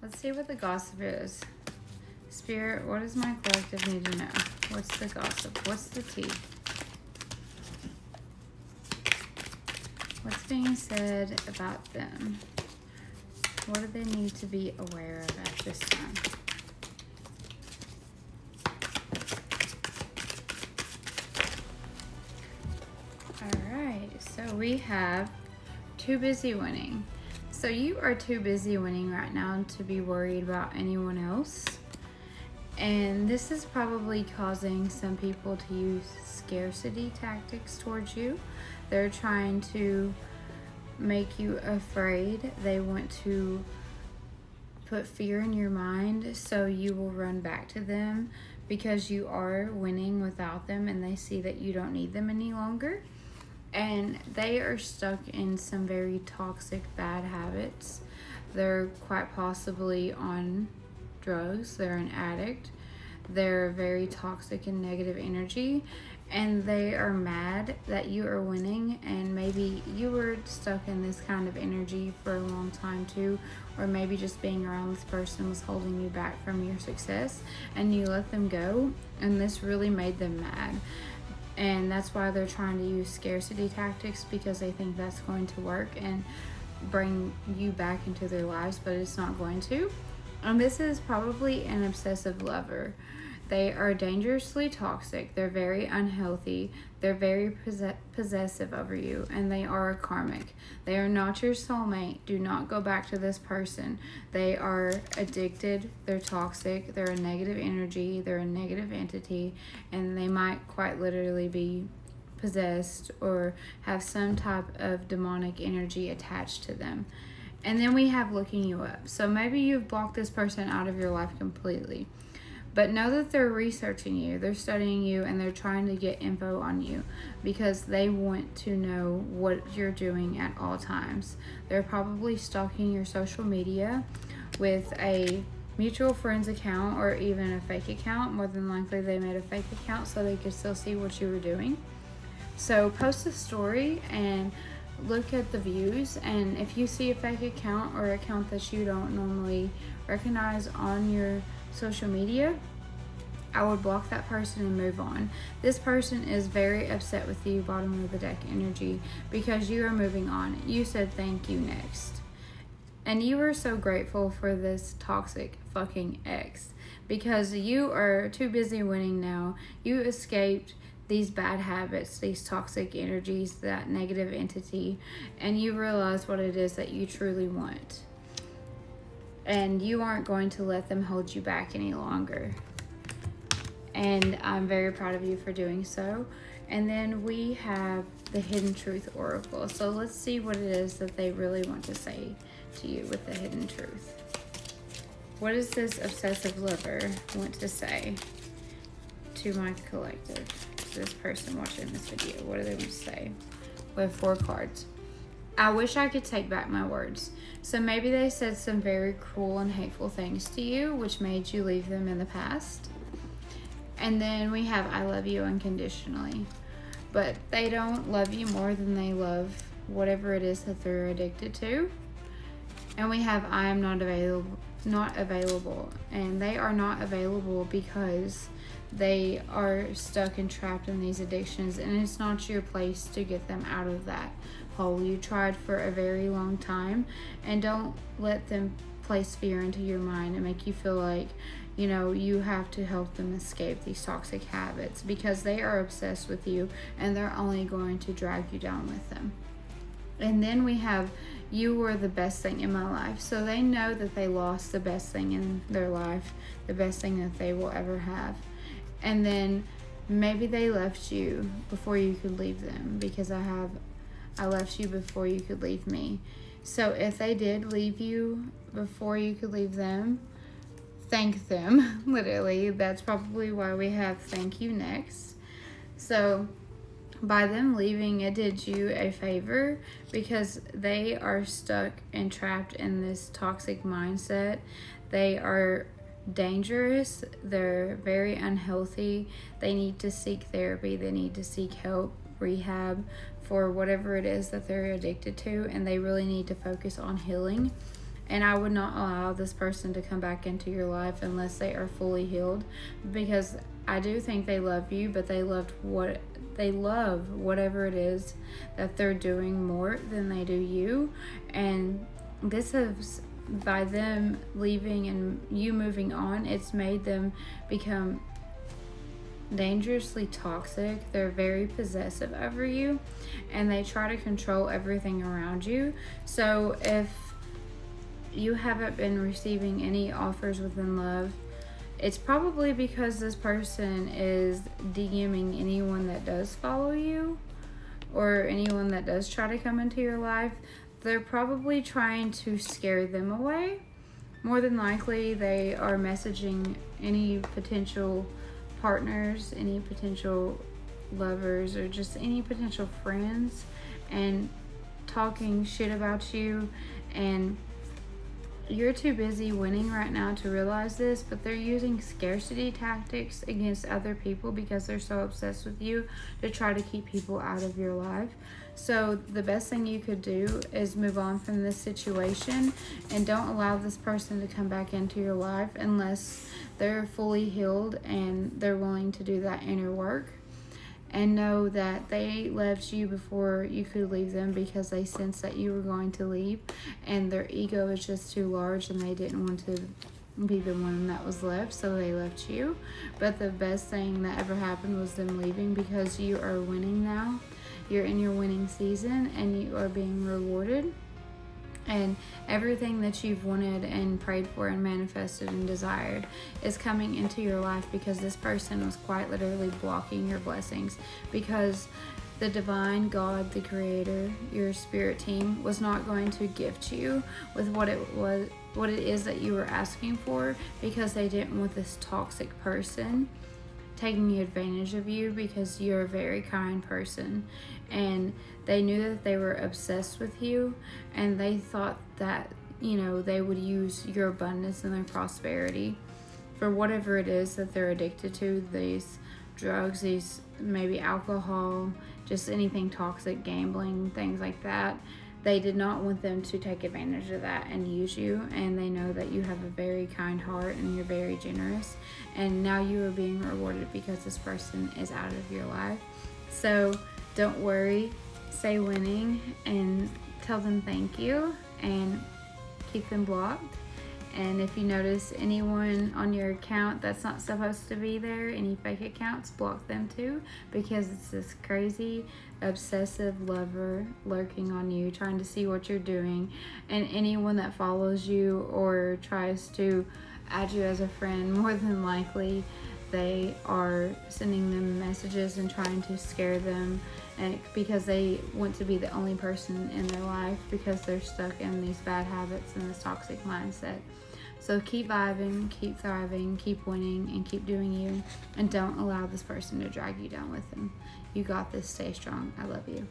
Let's see what the gossip is. Spirit, what does my collective need to know? What's the gossip? What's the tea? What's being said about them? What do they need to be aware of at this time? Alright, so we have too busy winning. So you are too busy winning right now to be worried about anyone else. And this is probably causing some people to use scarcity tactics towards you. They're trying to make you afraid. They want to put fear in your mind so you will run back to them because you are winning without them and they see that you don't need them any longer. And they are stuck in some very toxic, bad habits. They're quite possibly on drugs. They're an addict. They're very toxic and negative energy. And they are mad that you are winning. And maybe you were stuck in this kind of energy for a long time too. Or maybe just being around this person was holding you back from your success. And you let them go. And this really made them mad. And that's why they're trying to use scarcity tactics, because they think that's going to work and bring you back into their lives, but it's not going to. And this is probably an obsessive lover. They are dangerously toxic. They're very unhealthy. They're very possessive over you, and they are karmic. They are not your soulmate. Do not go back to this person. They are addicted. They're toxic. They're a negative energy. They're a negative entity, and they might quite literally be possessed or have some type of demonic energy attached to them. And then we have looking you up. So maybe you've blocked this person out of your life completely. But know that they're researching you, they're studying you, and they're trying to get info on you because they want to know what you're doing at all times. They're probably stalking your social media with a mutual friends account or even a fake account. More than likely they made a fake account so they could still see what you were doing. So post a story and look at the views, and if you see a fake account or account that you don't normally recognize on your social media, I would block that person and move on. This person is very upset with you, bottom of the deck energy, because you are moving on. You said thank you next. And you are so grateful for this toxic fucking ex because you are too busy winning now. You escaped these bad habits, these toxic energies, that negative entity, and you realize what it is that you truly want. And you aren't going to let them hold you back any longer. And I'm very proud of you for doing so. And then we have the Hidden Truth Oracle. So let's see what it is that they really want to say to you with the Hidden Truth. What does this obsessive lover want to say to my collective? This person watching this video, what do they want to say? We have 4 cards. I wish I could take back my words. So maybe they said some very cruel and hateful things to you, which made you leave them in the past. And then we have I love you unconditionally. But they don't love you more than they love whatever it is that they're addicted to. And we have I am not available. And they are not available because they are stuck and trapped in these addictions, and it's not your place to get them out of that hole. You tried for a very long time, and don't let them place fear into your mind and make you feel like, you know, you have to help them escape these toxic habits, because they are obsessed with you and they're only going to drag you down with them. And then we have you were the best thing in my life. So they know that they lost the best thing in their life, the best thing that they will ever have. And then maybe they left you before you could leave them, because I left you before you could leave me. So if they did leave you before you could leave them, thank them. Literally, that's probably why we have thank you next. So by them leaving, it did you a favor, because they are stuck and trapped in this toxic mindset. They are dangerous. They're very unhealthy. They need to seek therapy. They need to seek help, rehab for whatever it is that they're addicted to, and they really need to focus on healing And I would not allow this person to come back into your life unless they are fully healed, because I do think they love you, but they love whatever it is that they're doing more than they do you. And this has, by them leaving and you moving on, it's made them become dangerously toxic. They're very possessive over you, and they try to control everything around you. So if you haven't been receiving any offers within love, it's probably because this person is DMing anyone that does follow you or anyone that does try to come into your life. They're probably trying to scare them away. More than likely, they are messaging any potential partners, any potential lovers, or just any potential friends, and talking shit about you. And you're too busy winning right now to realize this, but they're using scarcity tactics against other people because they're so obsessed with you, to try to keep people out of your life. So the best thing you could do is move on from this situation, and don't allow this person to come back into your life unless they're fully healed and they're willing to do that inner work. And know that they left you before you could leave them, because they sensed that you were going to leave, and their ego is just too large and they didn't want to be the one that was left, so they left you. But the best thing that ever happened was them leaving, because you are winning now. You're in your winning season and you are being rewarded. And everything that you've wanted and prayed for and manifested and desired is coming into your life, because this person was quite literally blocking your blessings, because the divine God, the creator, your spirit team, was not going to gift you with what it is that you were asking for, because they didn't want this toxic person taking advantage of you, because you're a very kind person, and they knew that they were obsessed with you, and they thought that, you know, they would use your abundance and their prosperity for whatever it is that they're addicted to, these drugs, these maybe alcohol, just anything toxic, gambling, things like that. They did not want them to take advantage of that and use you, and they know that you have a very kind heart and you're very generous, and now you are being rewarded because this person is out of your life. So don't worry, stay winning, and tell them thank you, and keep them blocked. And if you notice anyone on your account that's not supposed to be there, any fake accounts, block them too, because it's this crazy obsessive lover lurking on you, trying to see what you're doing. And anyone that follows you or tries to add you as a friend, more than likely they are sending them messages and trying to scare them, and because they want to be the only person in their life, because they're stuck in these bad habits and this toxic mindset. So keep vibing, keep thriving, keep winning, and keep doing you, and don't allow this person to drag you down with them. You got this. Stay strong. I love you.